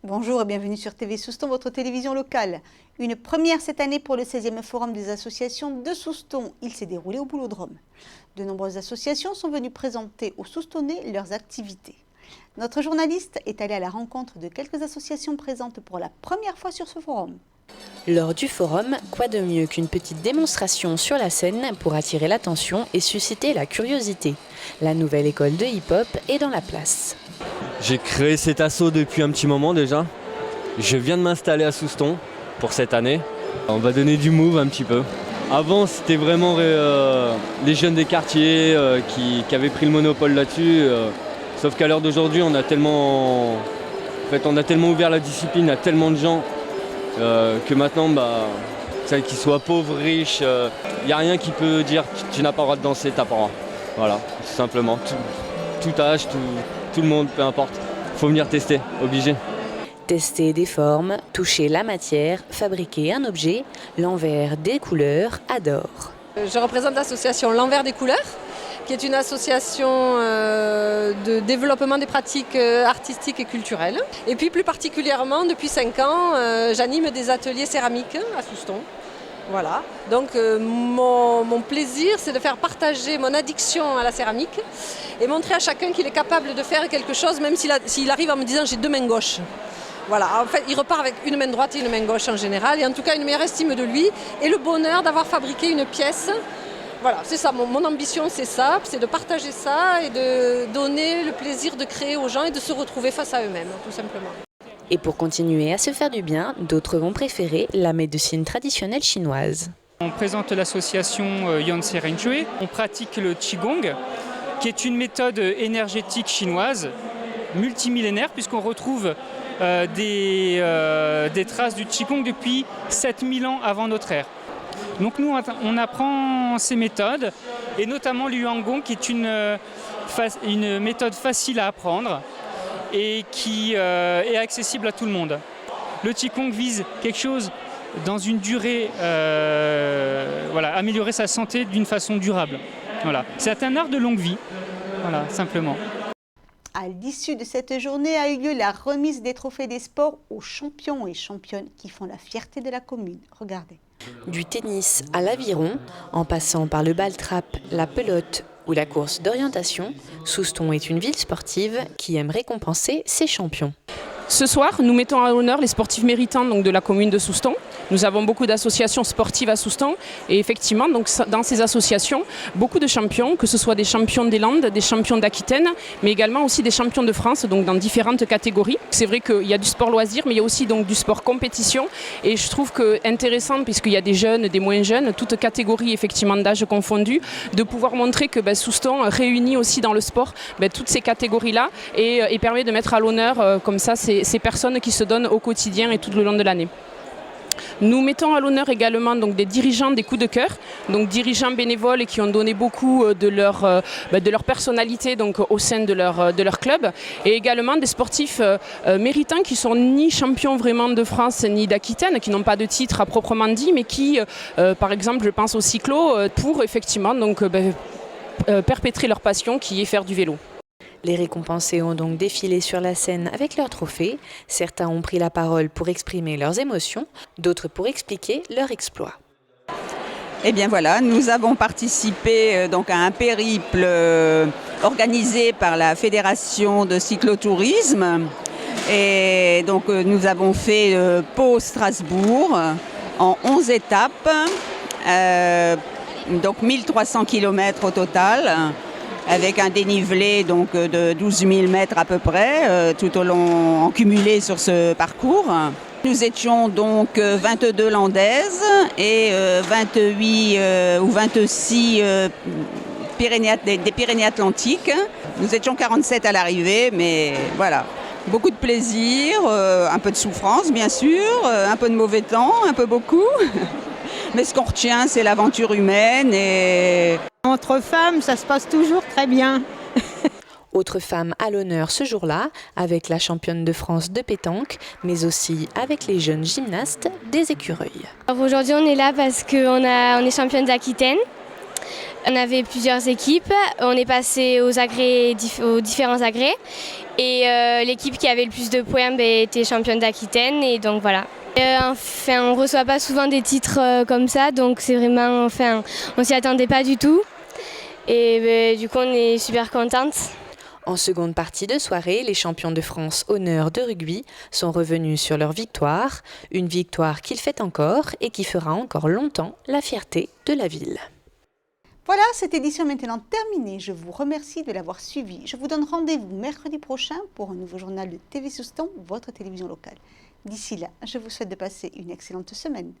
Bonjour et bienvenue sur TV Souston, votre télévision locale. Une première cette année pour le 16e Forum des associations de Souston. Il s'est déroulé au Boulodrome. De nombreuses associations sont venues présenter aux Soustonnais leurs activités. Notre journaliste est allé à la rencontre de quelques associations présentes pour la première fois sur ce forum. Lors du forum, quoi de mieux qu'une petite démonstration sur la scène pour attirer l'attention et susciter la curiosité. La nouvelle école de hip-hop est dans la place. J'ai créé cet assaut depuis un petit moment déjà. Je viens de m'installer à Souston pour cette année. On va donner du move un petit peu. Avant, c'était vraiment les jeunes des quartiers qui avaient pris le monopole là-dessus. Sauf qu'à l'heure d'aujourd'hui, on a tellement ouvert la discipline à tellement de gens que maintenant, qu'ils soient pauvres, riches, il n'y a rien qui peut dire tu n'as pas le droit de danser, t'as pas le droit. Voilà, tout simplement. Tout âge, tout le monde, peu importe. Il faut venir tester, obligé. Tester des formes, toucher la matière, fabriquer un objet, l'envers des couleurs, adore. Je représente l'association L'Envers des couleurs, qui est une association de développement des pratiques artistiques et culturelles. Et puis plus particulièrement, depuis 5 ans, j'anime des ateliers céramiques à Souston. Voilà. Donc mon plaisir, c'est de faire partager mon addiction à la céramique et montrer à chacun qu'il est capable de faire quelque chose, même s'il arrive en me disant j'ai 2 mains gauches. Voilà, en fait, il repart avec une main droite et une main gauche en général, et en tout cas une meilleure estime de lui et le bonheur d'avoir fabriqué une pièce. Voilà, c'est ça, mon ambition c'est ça, c'est de partager ça et de donner le plaisir de créer aux gens et de se retrouver face à eux-mêmes, tout simplement. Et pour continuer à se faire du bien, d'autres vont préférer la médecine traditionnelle chinoise. On présente l'association Yonsei Renjue. On pratique le Qigong, qui est une méthode énergétique chinoise multimillénaire, puisqu'on retrouve des traces du Qigong depuis 7000 ans avant notre ère. Donc nous, on apprend ces méthodes, et notamment l'Yuan-Gong, qui est une méthode facile à apprendre et qui est accessible à tout le monde. Le Qigong vise quelque chose dans une durée, améliorer sa santé d'une façon durable. Voilà. C'est un art de longue vie, voilà, simplement. À l'issue de cette journée a eu lieu la remise des trophées des sports aux champions et championnes qui font la fierté de la commune. Regardez. Du tennis à l'aviron, en passant par le ball-trap, la pelote ou la course d'orientation, Souston est une ville sportive qui aime récompenser ses champions. Ce soir, nous mettons à l'honneur les sportifs méritants de la commune de Souston. Nous avons beaucoup d'associations sportives à Souston et effectivement, dans ces associations, beaucoup de champions, que ce soit des champions des Landes, des champions d'Aquitaine, mais également aussi des champions de France, donc dans différentes catégories. C'est vrai qu'il y a du sport loisir, mais il y a aussi donc du sport compétition. Et je trouve que intéressant, puisqu'il y a des jeunes, des moins jeunes, toutes catégories effectivement d'âge confondues, de pouvoir montrer que Souston réunit aussi dans le sport toutes ces catégories-là et permet de mettre à l'honneur comme ça ces personnes qui se donnent au quotidien et tout le long de l'année. Nous mettons à l'honneur également donc, des dirigeants des coups de cœur, donc dirigeants bénévoles qui ont donné beaucoup de leur personnalité donc, au sein de leur club, et également des sportifs méritants qui sont ni champions vraiment de France ni d'Aquitaine, qui n'ont pas de titre à proprement dit, mais qui, par exemple, je pense au cyclo, pour effectivement donc, perpétrer leur passion qui est faire du vélo. Les récompensés ont donc défilé sur la scène avec leurs trophées. Certains ont pris la parole pour exprimer leurs émotions, d'autres pour expliquer leur exploit. Eh bien voilà, nous avons participé donc à un périple organisé par la Fédération de cyclotourisme. Et donc nous avons fait Pau-Strasbourg en 11 étapes, donc 1300 km au total, avec un dénivelé donc, de 12 000 mètres à peu près, tout au long en cumulé sur ce parcours. Nous étions donc 22 landaises et 28 ou 26 des Pyrénées-Atlantiques. Nous étions 47 à l'arrivée, mais voilà. Beaucoup de plaisir, un peu de souffrance bien sûr, un peu de mauvais temps, un peu beaucoup. Mais ce qu'on retient, c'est l'aventure humaine. Et entre femmes, ça se passe toujours très bien. Autre femme à l'honneur ce jour-là, avec la championne de France de pétanque, mais aussi avec les jeunes gymnastes des Écureuils. Aujourd'hui, on est là parce qu'on est championne d'Aquitaine. On avait plusieurs équipes, on est passé aux différents agrès et l'équipe qui avait le plus de points était championne d'Aquitaine et donc voilà. Enfin, on ne reçoit pas souvent des titres comme ça, donc c'est vraiment, enfin, on s'y attendait pas du tout et du coup on est super contente. En seconde partie de soirée, les champions de France honneur de rugby sont revenus sur leur victoire, une victoire qu'ils fêtent encore et qui fera encore longtemps la fierté de la ville. Voilà, cette édition est maintenant terminée. Je vous remercie de l'avoir suivie. Je vous donne rendez-vous mercredi prochain pour un nouveau journal de TV Soustons, votre télévision locale. D'ici là, je vous souhaite de passer une excellente semaine.